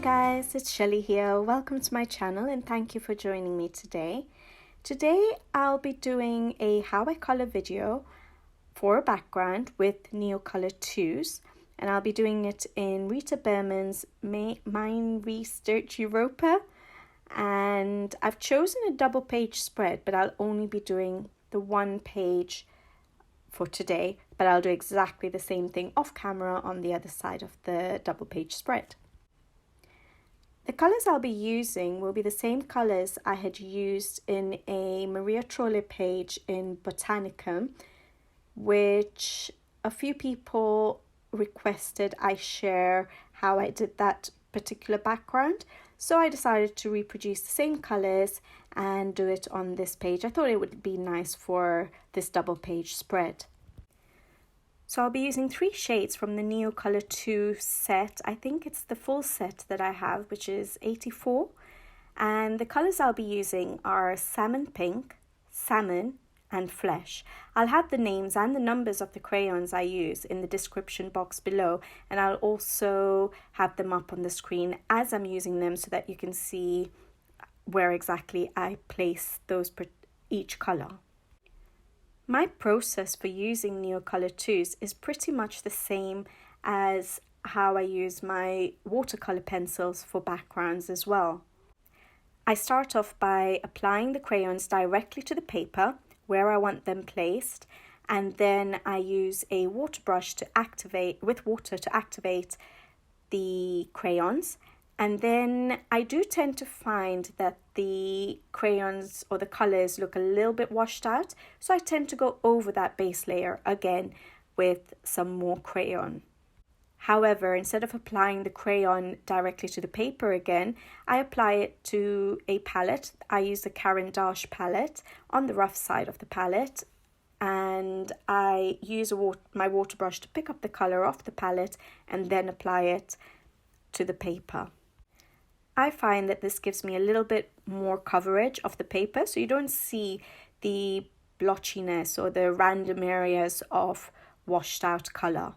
guys, it's Shelly here. Welcome to my channel and thank you for joining me today. Today I'll be doing a how I color video for a background with Neocolor IIs, and I'll be doing it in Rita Berman's Mine Research Europa, and I've chosen a double page spread, but I'll only be doing the one page for today, but I'll do exactly the same thing off camera on the other side of the double page spread. The colours I'll be using will be the same colours I had used in a Maria Trolle page in Botanicum, which a few people requested I share how I did that particular background. So I decided to reproduce the same colours and do it on this page. I thought it would be nice for this double page spread. So I'll be using 3 shades from the Neocolor II set. I think it's the full set that I have, which is 84. And the colours I'll be using are Salmon Pink, Salmon and Flesh. I'll have the names and the numbers of the crayons I use in the description box below. And I'll also have them up on the screen as I'm using them so that you can see where exactly I place those per each colour. My process for using Neocolor IIs is pretty much the same as how I use my watercolour pencils for backgrounds as well. I start off by applying the crayons directly to the paper where I want them placed, and then I use a water brush to activate the crayons. And then I do tend to find that the crayons or the colours look a little bit washed out, so I tend to go over that base layer again with some more crayon. However, instead of applying the crayon directly to the paper again, I apply it to a palette. I use the Caran d'Ache palette on the rough side of the palette, and I use my water brush to pick up the colour off the palette and then apply it to the paper. I find that this gives me a little bit more coverage of the paper, so you don't see the blotchiness or the random areas of washed out colour.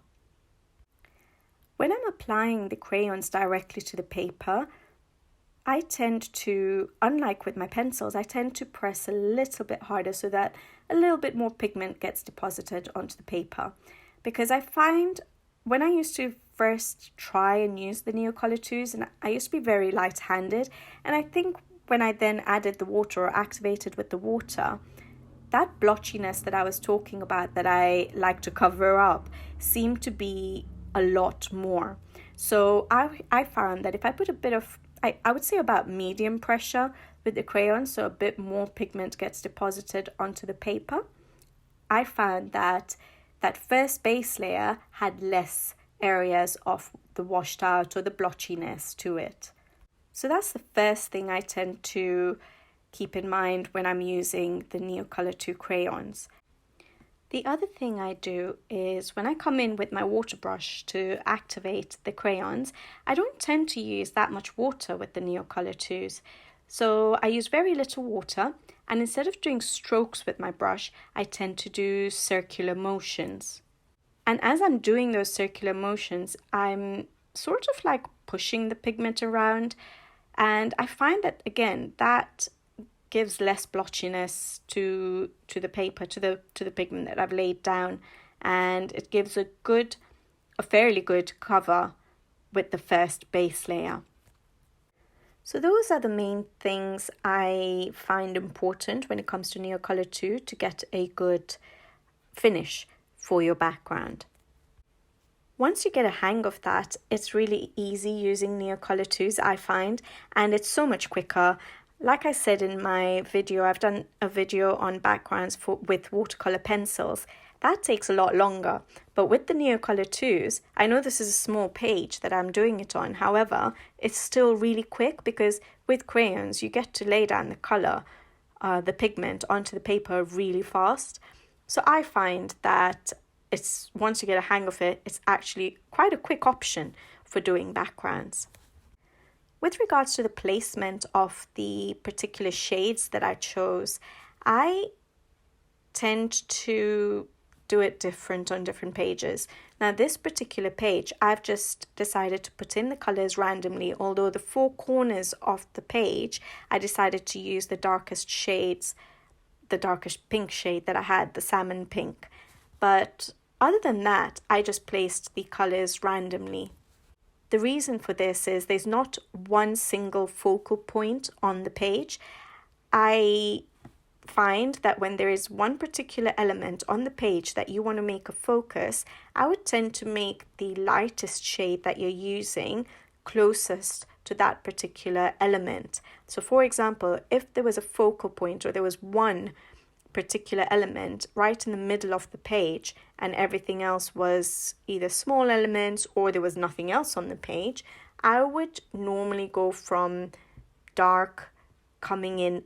When I'm applying the crayons directly to the paper, I tend to, unlike with my pencils, I tend to press a little bit harder so that a little bit more pigment gets deposited onto the paper. Because I find when I used to first try and use the Neocolor IIs, and I used to be very light-handed, and I think when I then added the water or activated with the water, that blotchiness that I was talking about that I like to cover up seemed to be a lot more. So I found that if I put a bit of, I would say about medium pressure with the crayon, so a bit more pigment gets deposited onto the paper, I found that that first base layer had less areas of the washed out or the blotchiness to it. So that's the first thing I tend to keep in mind when I'm using the Neocolor II crayons. The other thing I do is when I come in with my water brush to activate the crayons, I don't tend to use that much water with the Neocolor IIs. So I use very little water, and instead of doing strokes with my brush, I tend to do circular motions. And as I'm doing those circular motions, I'm sort of like pushing the pigment around. And I find that, again, that gives less blotchiness to the paper, to the pigment that I've laid down. And it gives a fairly good cover with the first base layer. So those are the main things I find important when it comes to Neocolor II to get a good finish for your background. Once you get a hang of that, it's really easy using Neocolor IIs, I find, and it's so much quicker. Like I said in my video, I've done a video on backgrounds with watercolor pencils. That takes a lot longer, but with the Neocolor IIs, I know this is a small page that I'm doing it on. However, it's still really quick because with crayons, you get to lay down the colour, the pigment onto the paper really fast. So I find that once you get a hang of it, it's actually quite a quick option for doing backgrounds. With regards to the placement of the particular shades that I chose, I tend to do it different on different pages. Now this particular page, I've just decided to put in the colors randomly, although the four corners of the page, I decided to use the darkest shades, the darkest pink shade that I had, the salmon pink. But other than that, I just placed the colors randomly. The reason for this is there's not one single focal point on the page. I find that when there is one particular element on the page that you want to make a focus, I would tend to make the lightest shade that you're using closest to that particular element. So for example, if there was a focal point or there was one particular element right in the middle of the page and everything else was either small elements or there was nothing else on the page, I would normally go from dark coming in,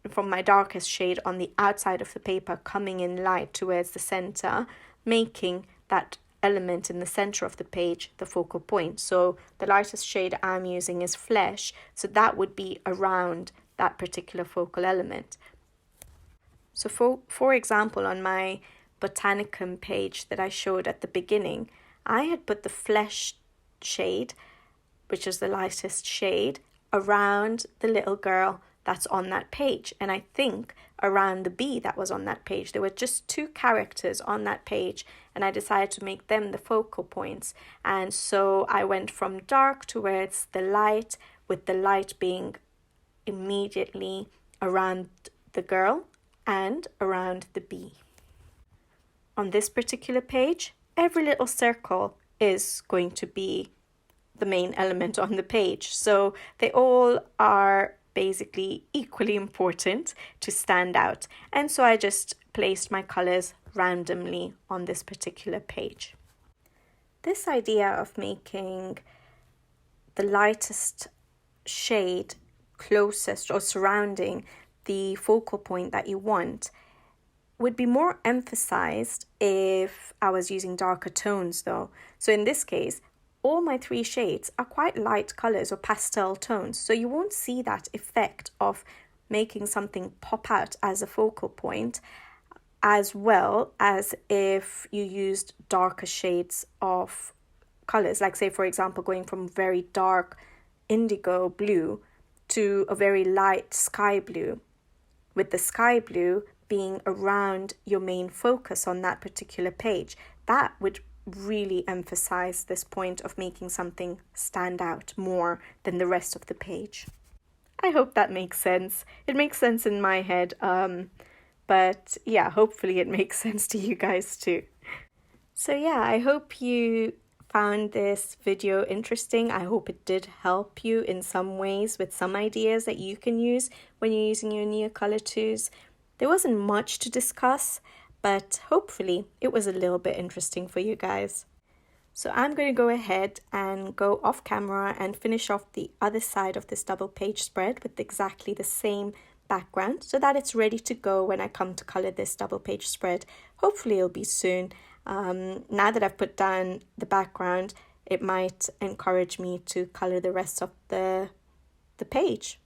from my darkest shade on the outside of the paper coming in light towards the center, making that element in the center of the page the focal point. So the lightest shade I'm using is flesh, so that would be around that particular focal element. So for example, on my Botanicum page that I showed at the beginning, I had put the flesh shade, which is the lightest shade, around the little girl that's on that page, and I think around the bee that was on that page. There were just two characters on that page, and I decided to make them the focal points. And so I went from dark towards the light, with the light being immediately around the girl and around the bee. On this particular page, every little circle is going to be the main element on the page, so they all are basically equally important to stand out, and so I just placed my colors randomly on this particular page. This idea of making the lightest shade closest or surrounding the focal point that you want would be more emphasized if I was using darker tones though. So in this case, all my three shades are quite light colors or pastel tones, so you won't see that effect of making something pop out as a focal point, as well as if you used darker shades of colors, like say for example going from very dark indigo blue to a very light sky blue, with the sky blue being around your main focus on that particular page. That would really emphasize this point of making something stand out more than the rest of the page. I hope that makes sense. It makes sense in my head, but yeah, hopefully it makes sense to you guys too. So yeah, I hope you found this video interesting. I hope it did help you in some ways with some ideas that you can use when you're using your Neocolor IIs. There wasn't much to discuss, but hopefully it was a little bit interesting for you guys. So I'm going to go ahead and go off camera and finish off the other side of this double page spread with exactly the same background so that it's ready to go when I come to color this double page spread. Hopefully it'll be soon. Now that I've put down the background, it might encourage me to color the rest of the page.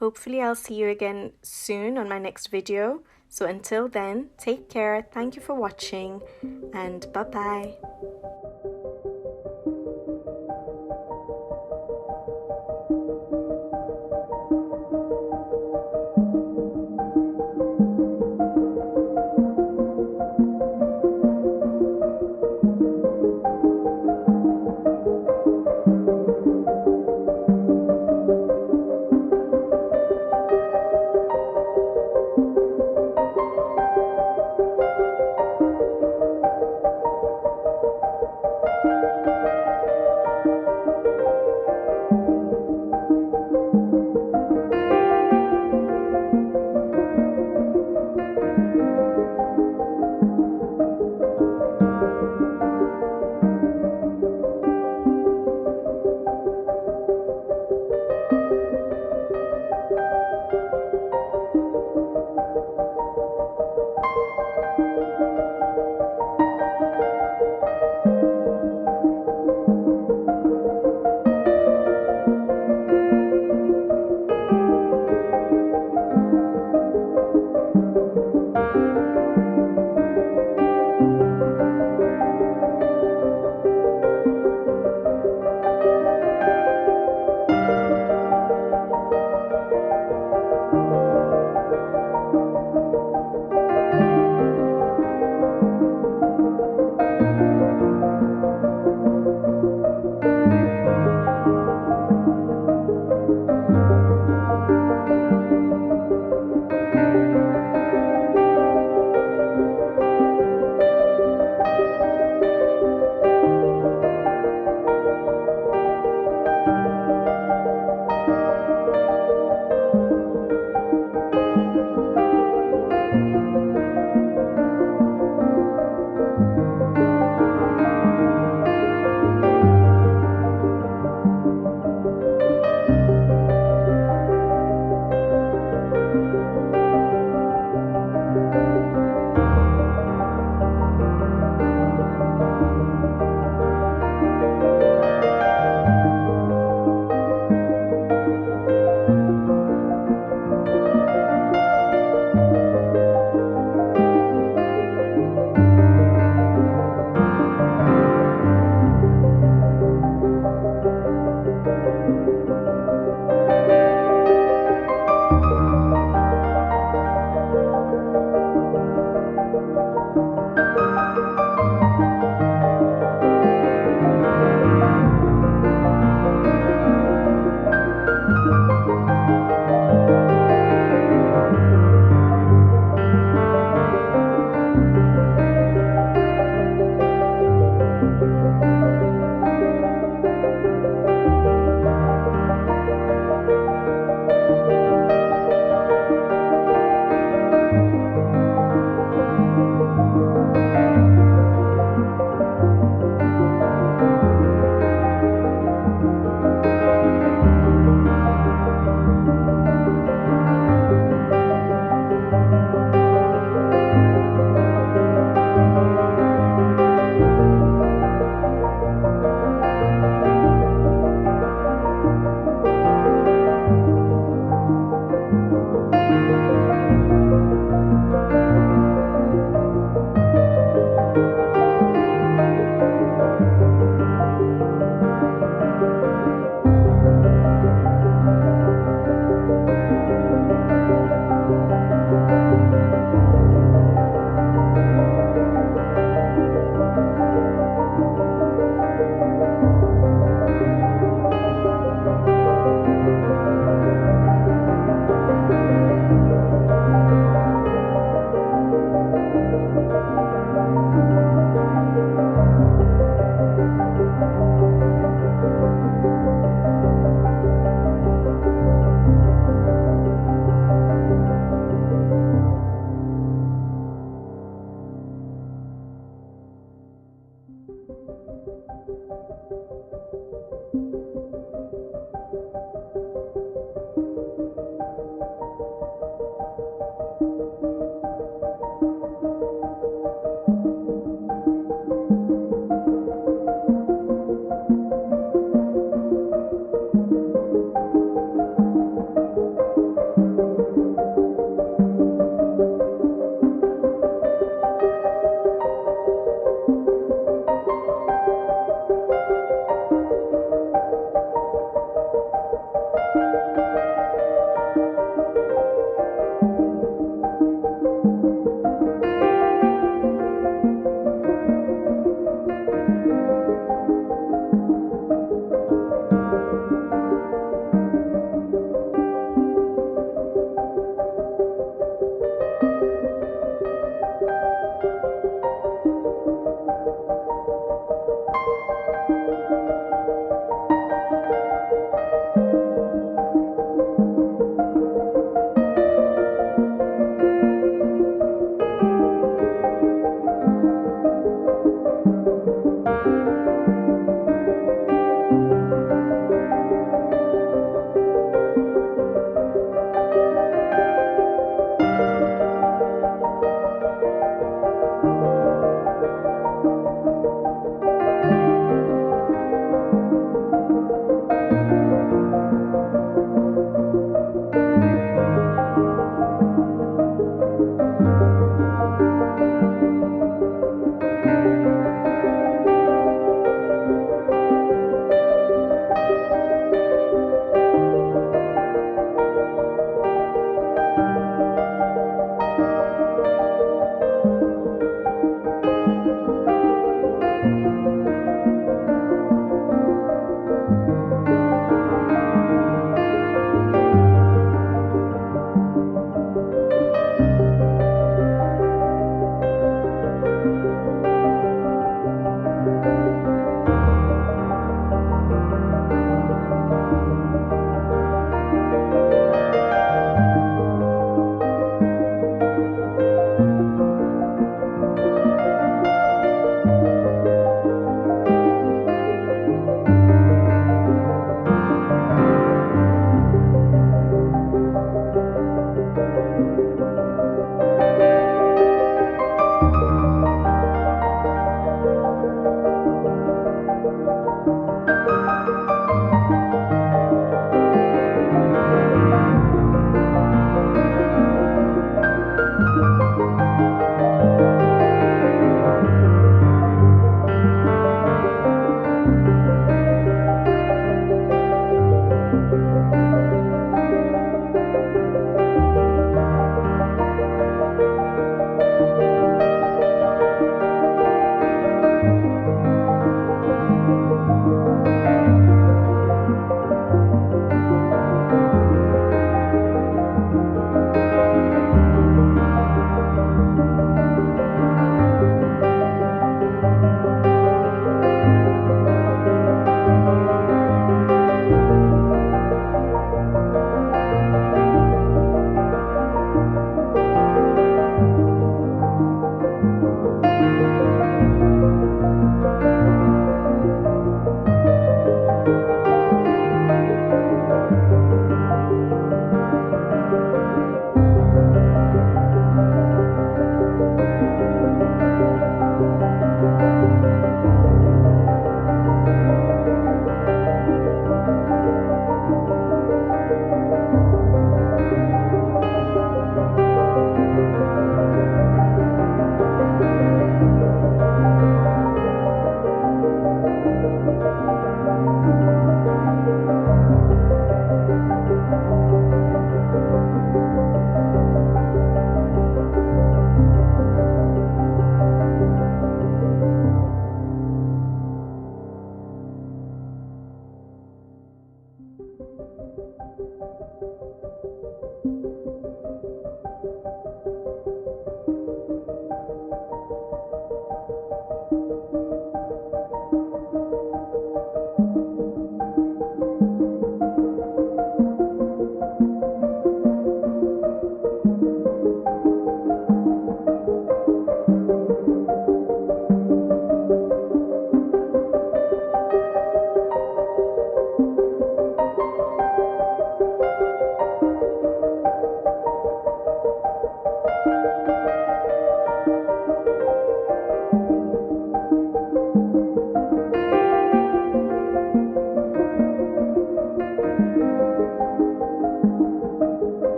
Hopefully I'll see you again soon on my next video. So until then, take care, thank you for watching, and bye-bye.